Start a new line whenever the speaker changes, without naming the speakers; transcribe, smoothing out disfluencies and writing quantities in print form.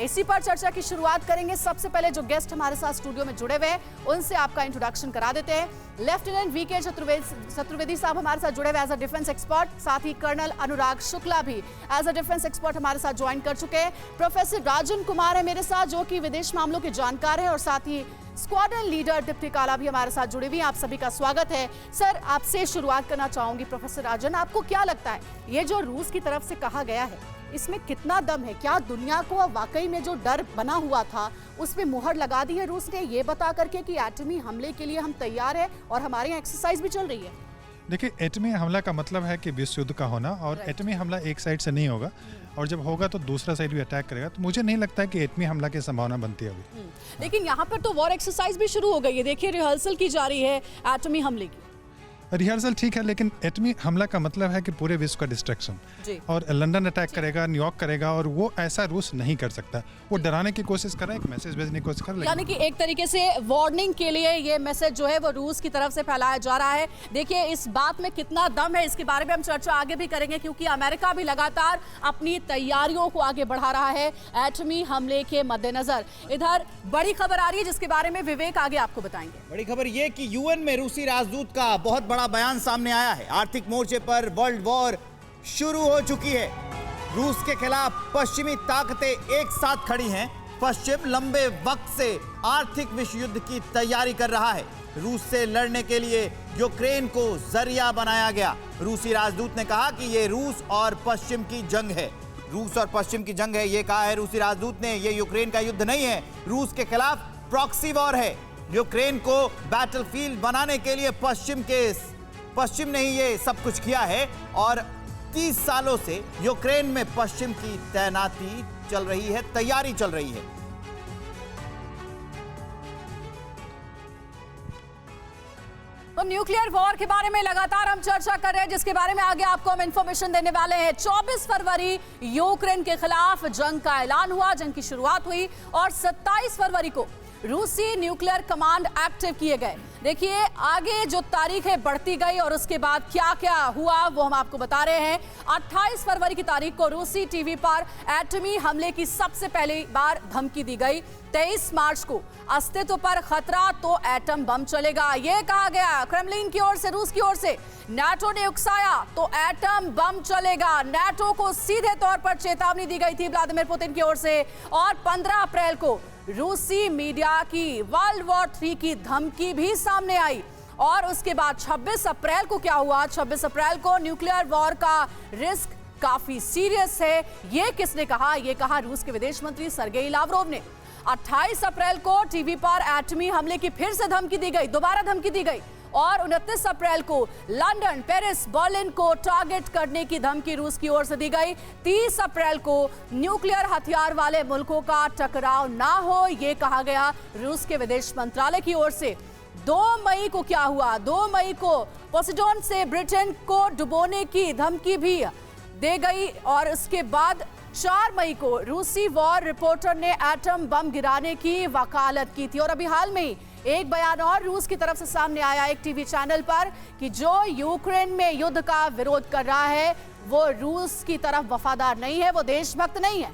इसी पर चर्चा की शुरुआत करेंगे। सबसे पहले जो गेस्ट हमारे साथ स्टूडियो में जुड़े हुए हैं उनसे आपका इंट्रोडक्शन करा देते हैं। लेफ्टिनेंट वीके चतुर्वेदी साहब हमारे साथ जुड़े हुए एज अ डिफेंस एक्सपर्ट, साथ ही कर्नल अनुराग शुक्ला भी एज अ डिफेंस एक्सपर्ट हमारे साथ ज्वाइन कर चुके हैं। प्रोफेसर राजन कुमार है मेरे साथ, जो कि विदेश मामलों के जानकार है, और साथ ही स्क्वाड्रन लीडर दीप्ति काला भी हमारे साथ जुड़ी हुई हैं। आप सभी का स्वागत है। सर, आपसे शुरुआत करना चाहूंगी। प्रोफेसर राजन, आपको क्या लगता है ये जो रूस की तरफ से कहा गया है, इसमें कितना दम है? क्या दुनिया को वाकई में जो डर बना हुआ था उस पे मुहर लगा दी है रूस ने, ये बता करके कि एटमी हमले के लिए हम तैयार है और हमारे यहाँ एक्सरसाइज भी चल रही है?
देखिए, एटमी हमला का मतलब है कि विश्व युद्ध का होना, और एटमी हमला एक साइड से नहीं होगा, और जब होगा तो दूसरा साइड भी अटैक करेगा। तो मुझे नहीं लगता है कि एटमी हमला की संभावना बनती है अभी।
लेकिन यहाँ पर तो वॉर एक्सरसाइज भी शुरू हो गई है। देखिए, रिहर्सल की जा रही है एटमी हमले की।
रिहर्सल ठीक है, लेकिन एटमी हमला का मतलब है कि पूरे विश्व का डिस्ट्रक्शन, और लंदन अटैक करेगा, न्यूयॉर्क करेगा, और वो ऐसा रूस नहीं कर सकता। वो डराने की कोशिश कर रहा है, एक मैसेज भेजने की कोशिश कर रहा है,
यानी कि एक तरीके से वार्निंग के लिए ये मैसेज जो है वो रूस की तरफ से फैलाया जा रहा है। देखिए, इस बात में कितना दम है, इसके बारे में हम चर्चा आगे भी करेंगे, क्योंकि अमेरिका भी लगातार अपनी तैयारियों को आगे बढ़ा रहा है एटमी हमले के मद्देनजर। इधर बड़ी खबर आ रही है जिसके बारे में विवेक आगे आपको बताएंगे।
बड़ी खबर ये कि यूएन में रूसी राजदूत का बहुत बड़ा बयान सामने आया है। आर्थिक मोर्चे पर वर्ल्ड वॉर शुरू हो चुकी है। रूस के खिलाफ पश्चिमी ताकतें एक साथ खड़ी हैं। पश्चिम लंबे वक्त से आर्थिक विश्व युद्ध की तैयारी कर रहा है। रूस से लड़ने के लिए यूक्रेन को जरिया बनाया गया। रूसी राजदूत ने कहा कि यह रूस और पश्चिम की जंग है। रूस और पश्चिम की जंग है, यह कहा है रूसी राजदूत ने। यह यूक्रेन का युद्ध नहीं है, रूस के खिलाफ प्रॉक्सी वॉर है। यूक्रेन को बैटलफील्ड बनाने के लिए पश्चिम ने ही ये सब कुछ किया है, और 30 सालों से यूक्रेन में पश्चिम की तैनाती चल रही है, तैयारी चल रही है।
तो न्यूक्लियर वॉर के बारे में लगातार हम चर्चा कर रहे हैं, जिसके बारे में आगे आपको हम इंफॉर्मेशन देने वाले हैं। 24 फरवरी यूक्रेन के खिलाफ जंग का ऐलान हुआ, जंग की शुरुआत हुई, और 27 फरवरी को रूसी न्यूक्लियर कमांड एक्टिव किए गए। देखिए, आगे जो तारीख है बढ़ती गई, और उसके बाद क्या क्या हुआ वो हम आपको बता रहे हैं। 28 फरवरी की तारीख को रूसी टीवी पर एटमी हमले की सबसे पहली बार धमकी दी गई। 23 मार्च को अस्तित्व पर खतरा तो एटम बम चलेगा, यह कहा गया क्रेमलिन की ओर से, रूस की ओर से। नाटो ने उकसाया तो एटम बम चलेगा। नाटो को सीधे तौर पर चेतावनी दी गई थी व्लादिमीर पुतिन की ओर से। और 15 अप्रैल को रूसी मीडिया की वर्ल्ड वॉर 3 की धमकी भी सामने आई। और उसके बाद 26 अप्रैल को क्या हुआ? 26 अप्रैल को न्यूक्लियर वॉर का रिस्क काफी सीरियस है, ये किसने कहा? ये कहा रूस के विदेश मंत्री सर्गेई लावरोव ने। 28 अप्रैल को टीवी पर एटमी हमले की फिर से धमकी दी गई, दोबारा धमकी दी गई। और 29 अप्रैल को लंदन, पेरिस, बर्लिन को टारगेट करने की धमकी रूस की ओर से दी गई। 30 अप्रैल को न्यूक्लियर हथियार वाले मुल्कों का टकराव ना हो, यह कहा गया रूस के विदेश मंत्रालय की ओर से। 2 मई को क्या हुआ? 2 मई को पोसेडोन से ब्रिटेन को डुबोने की धमकी भी दे गई। और उसके बाद 4 मई को रूसी वॉर रिपोर्टर ने एटम बम गिराने की वकालत की थी। और अभी हाल में ही एक बयान और रूस की तरफ से सामने आया एक टीवी चैनल पर, कि जो यूक्रेन में युद्ध का विरोध कर रहा है वो रूस की तरफ वफादार नहीं है, वो देशभक्त नहीं है।